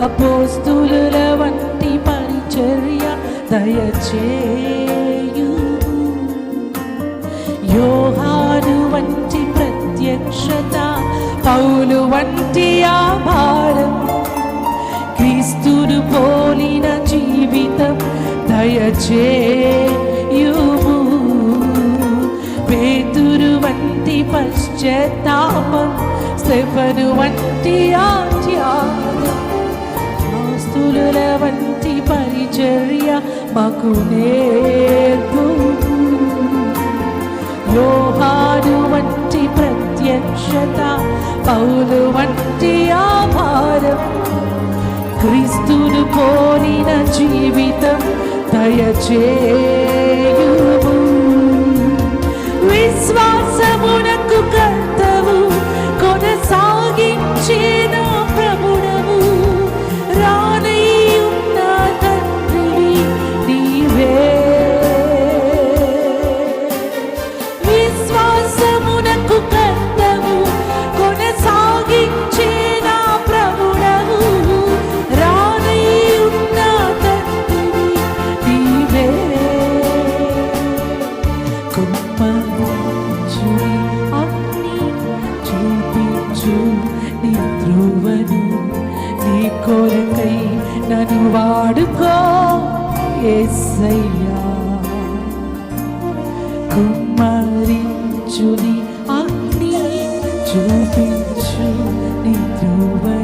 అపోస్తులుల వంటి పరిచర్య దయచేయు. యోహాను వంటి ప్రత్యక్షత, పౌలు వంటి ఆభారం, క్రీస్తును పోలిన జీవితం దయచేయుము. పేతురు వంటి పశ్చాత్తాపం, స్తెఫను వంటి త్యాగం, అపోస్తులుల వంటి పరిచర్య మాకు నేర్పుము. యోహాను వంటి ప్రత్యక్షత, పౌలు వంటి ఆభారం, క్రీస్తును పోలిన జీవితం దయచేయుము. విశ్వాసమునకు కర్తవు, కొనసాగించిన ప్రభుడవు, రానయ్యున్న తండ్రివి నీవే. విశ్వాసమునకు కర్తవు, కొనసాగించిన ప్రభుడవు, రానయ్యున్న తండ్రివి నీవే. కుమ్మరించు అగ్ని, చూపించు నీ త్రోవను, నీ కొరకై నన్ను వాడుకో యేసయ్యా. కుమ్మరించు నీ అగ్ని, చూపించు నీ త్రోవను,